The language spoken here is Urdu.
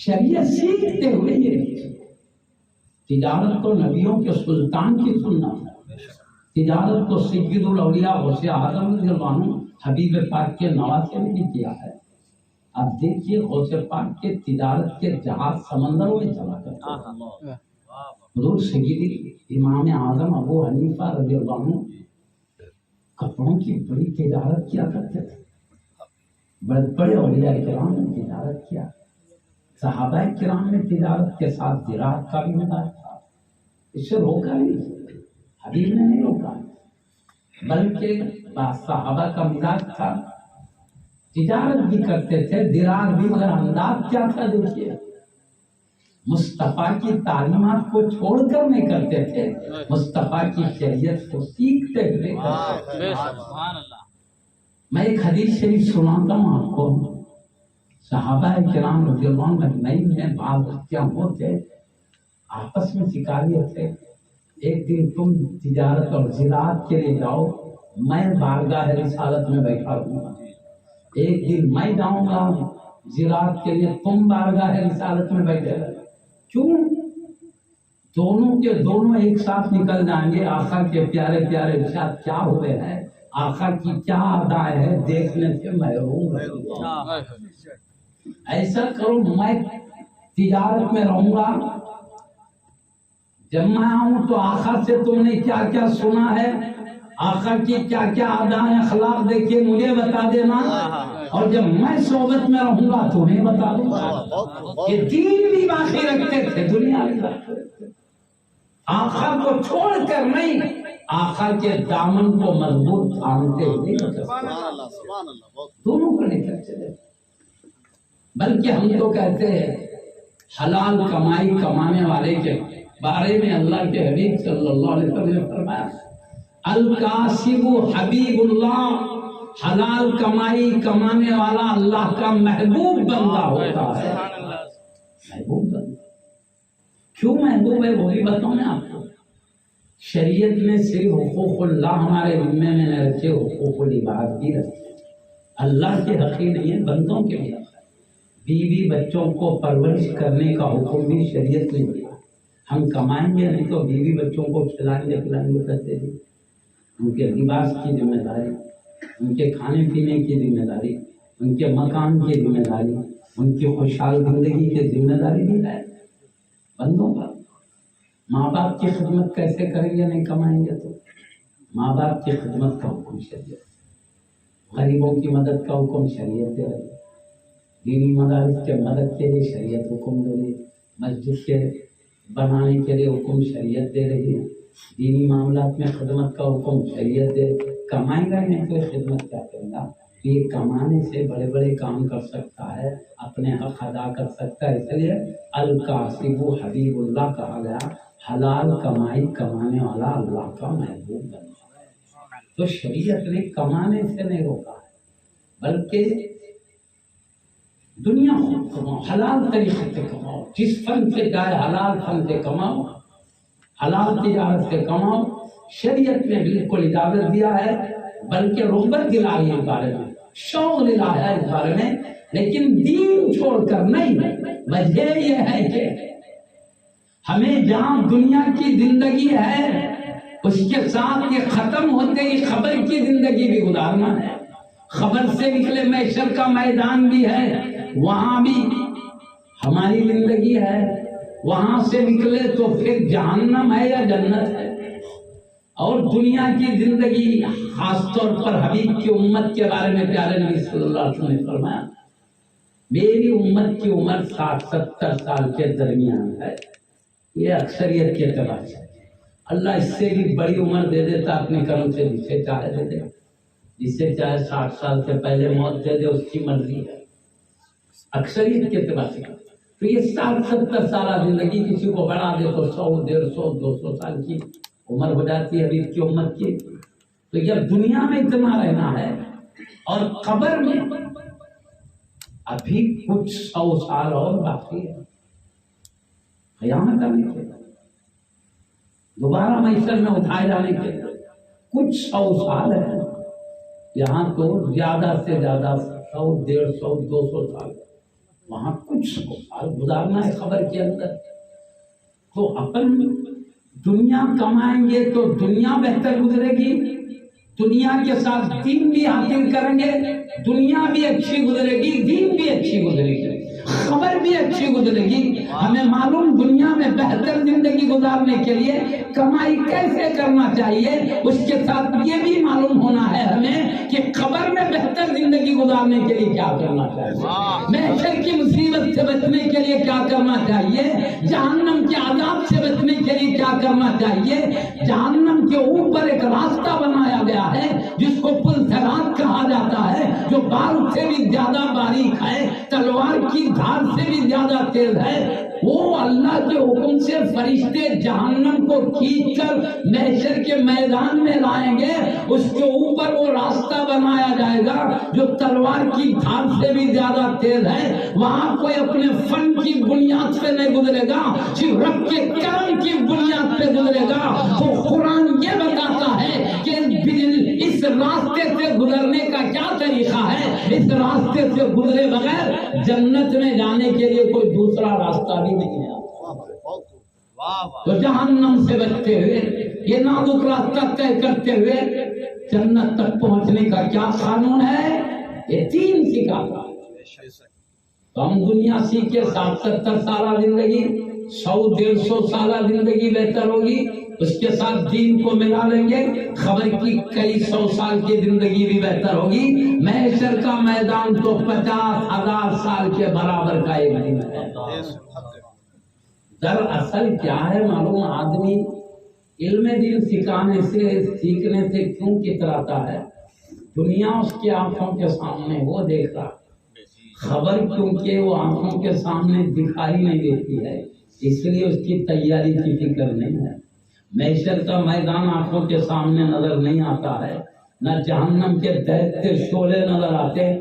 شریعت سیکھتے ہوئے یہ تجارت تو نبیوں کے سلطان کی سنت ہے، تجارت تو سید الاولیاء غوث اعظم رضی اللہ عنہ حبیب پاک کے نواسے نے بھی کیا ہے۔ اب دیکھیے غوث پاک کے تجارت کے جہاز سمندروں میں چلا کرتے ہیں۔ حضور سیدی امام اعظم ابو حنیفہ رضی اللہ عنہ کپڑوں کی بڑی تجارت کیا کرتے تھے، بڑے بڑے اولیاء کرام نے تجارت کیا، صحابہ کرام نے تجارت کے ساتھ زراعت کا بھی مزاج تھا، اس سے روکا نہیں، حبیب نے نہیں روکا، بلکہ صحابہ کا مزاج تھا، تجارت بھی کرتے تھے، زراعت بھی، مگر انداز کیا تھا دیکھیے، مصطفیٰ کی تعلیمات کو چھوڑ کر نہیں کرتے تھے، مصطفیٰ کی شریعت کو سیکھتے ہوئے کرتے تھے۔ میں ایک حدیث شریف سناتا ہوں آپ کو، صحابہ کرام رضی اللہ عنہ مجمعین میں بعض کیا ہوتے آپس میں سکھا لیے تھے، ایک دن تم تجارت اور زراعت کے لیے جاؤ، میں بارگاہ رسالت میں بیٹھا ہوں، ایک دن میں جاؤں گا زراعت کے لیے، تم بارگاہ رسالت میں بیٹھے رہے، کیوں؟ دونوں کے دونوں ایک ساتھ نکل جائیں گے، آقا کے پیارے پیارے ارشاد کیا ہوئے ہیں، آقا کی کیا ادا ہے، دیکھنے سے محروم رہوں۔ ایسا کرو، میں تجارت میں رہوں گا، جب میں آؤں تو آقا سے تم نے کیا کیا سنا ہے، آقا کی کیا کیا ادائیں اخلاق دیکھے مجھے بتا دینا، اور جب میں صحبت میں رہوں گا تمہیں بتا دوں گا۔ یہ دین بھی باقی رکھتے تھے، دنیا بھی رکھتے تھے، آقا کو چھوڑ کر نہیں، آقا کے دامن کو مضبوط تھامتے ہوئے دونوں کو لے کر چلے۔ بلکہ ہم تو کہتے ہیں حلال کمائی کمانے والے کے بارے میں اللہ کے حبیب صلی اللہ علیہ وسلم نے فرمایا، الکاسب حبیب اللہ، حلال کمائی کمانے والا اللہ کا محبوب بندہ ہوتا ہے۔ محبوب بندہ کیوں محبوب ہے وہ بھی بتاؤں میں آپ کو۔ شریعت میں صرف حقوق اللہ ہمارے ذمے میں نہ رکھے، حقوق العباد بھی رکھے، اللہ کے حقی نہیں ہے، بندوں کے بھی رکھے۔ بیوی بچوں کو پرورش کرنے کا حکم بھی شریعت نے دیا، ہم کمائیں گے نہیں تو بیوی بچوں کو کھلائیں گے پلائیں گے کرتے ہیں، ان کے لباس کی ذمہ داری، ان کے کھانے پینے کی ذمہ داری، ان کے مکان کی ذمہ داری، ان کی خوشحال زندگی کی ذمہ داری بھی ہے بندوں پر۔ ماں باپ کی خدمت کیسے کریں گے نہیں کمائیں گے تو؟ ماں باپ کی خدمت کا حکم شریعت، غریبوں کی مدد کا حکم شریعت دے رہی، دینی مدارس کے مدد کے لیے شریعت حکم دے رہی، مسجد کے بنانے کے لیے حکم شریعت دے رہی ہے، دینی معاملات میں خدمت کا حکم شریعت دے۔ کمائے گا نہیں تو خدمت کیا کرے گا؟ یہ کمانے سے بڑے بڑے کام کر سکتا ہے، اپنے حق ادا کر سکتا ہے، اس لیے الکاسب حبیب اللہ کہا گیا، حلال کمائی کمانے والا اللہ کا محبوب بندہ۔ تو شریعت نے کمانے سے نہیں روکا ہے، بلکہ دنیا خود کماؤ، حلال طریقے سے کماؤ، جس فن سے جائے حلال فن سے کماؤ، حلال تجارت سے کماؤ، شریعت نے بالکل اجازت دیا ہے، بلکہ رغبت دلائی ہے اس بارے میں، شوق دلایا ہے اس بارے میں، لیکن دین چھوڑ کر نہیں۔ وجہ یہ ہے کہ ہمیں جہاں دنیا کی زندگی ہے اس کے ساتھ یہ ختم ہوتے ہی خبر کی زندگی بھی گزارنا ہے، خبر سے نکلے محشر کا میدان بھی ہے، وہاں بھی ہماری زندگی ہے، وہاں سے نکلے تو پھر جہنم ہے یا جنت ہے۔ اور دنیا کی زندگی خاص طور پر حبیب کی امت کے بارے میں پیارے نبی صلی اللہ علیہ وسلم نے فرمایا، میری امت کی عمر 60-70 سال کے درمیان ہے، یہ اکثریت کے اعتبار سے، اللہ اس سے بھی بڑی عمر دے دیتا اپنے کرم سے، جسے چاہے دے دے، جسے چاہے 60 سال سے پہلے موت دے دے، اس کی مرضی ہے، اکثریت کے اعتبار سے۔ تو یہ 60-70 سالہ زندگی کسی کو بڑھا دے تو 100, 150, 200 سال کی عمر ہو جاتی ہے حبیب کی امت کی۔ تو جب دنیا میں اتنا رہنا ہے اور قبر میں ابھی کچھ 100 سال اور باقی ہے، قیامت آنے کے دوبارہ محشر میں اٹھائے جانے کے کچھ 100 سال ہے، یہاں تو زیادہ سے زیادہ 100, 150, 200 سال وہاں کچھ سال گزارنا ہے قبر کے اندر. تو اپن دنیا کمائیں گے تو دنیا بہتر گزرے گی، دنیا کے ساتھ دین بھی حاصل کریں گے، دنیا بھی اچھی گزرے گی، دین بھی اچھی گزرے گی، خبر بھی اچھی گزرے گی. ہمیں معلوم دنیا میں بہتر زندگی گزارنے کے لیے کمائی کیسے کرنا چاہیے، اس کے ساتھ یہ بھی معلوم ہونا ہے ہمیں کہ خبر میں بہتر زندگی گزارنے کے لیے کیا کرنا چاہیے، محشر کی مصیبت سے بچنے کے لیے کیا کرنا چاہیے، جہنم کے عذاب سے بچنے کے لیے کیا کرنا چاہیے. جہنم کے اوپر ایک راستہ بنایا گیا ہے جس کو پل صراط کہا جاتا ہے، جو بال سے بھی زیادہ باریک ہے، تلوار کی دھار سے بھی زیادہ تیز ہے. وہ اللہ کے حکم سے فرشتے جہنم کو کھینچ کر محشر کے میدان میں لائیں گے. اس کے اوپر وہ راستہ بنایا جائے گا جو تلوار کی دھار سے بھی زیادہ تیز ہے. وہاں کوئی اپنے فن کی بنیاد پہ نہیں گزرے گا، صرف رب کے کرم کی بنیاد پہ گزرے گا. تو قرآن یہ بتاتا ہے کہ اس راستے سے گزرنے کا کیا طریقہ ہے. اس راستے سے گزرے بغیر جنت میں جانے کے لیے کوئی دوسرا راستہ بھی نہیں ہے. تو جہنم سے بچتے ہوئے یہ نازک راستہ طے کرتے ہوئے جنت تک پہنچنے کا کیا قانون ہے، یہ تین سکھاتا ہے. تو ہم دنیا سیکھے 60-70 سالہ زندگی، 100-150 سالہ زندگی بہتر ہوگی، اس کے ساتھ دین کو ملا لیں گے، خبر کی کئی 100 سال کی زندگی بھی بہتر ہوگی. محشر کا میدان تو 50,000 سال کے برابر کا ایک دن ہے. دراصل کیا ہے معلوم، آدمی علم دین سکھانے سے سیکھنے سے کیوں کتراتا ہے، دنیا اس کی آنکھوں کے سامنے وہ دیکھ رہا، خبر کیونکہ وہ آنکھوں کے سامنے دکھائی نہیں دیتی ہے، اس لیے اس کی تیاری کی فکر نہیں ہے. محشر کا میدان آنکھوں کے سامنے نظر نہیں آتا ہے، نہ جہنم کے دہتے شعلے نظر آتے.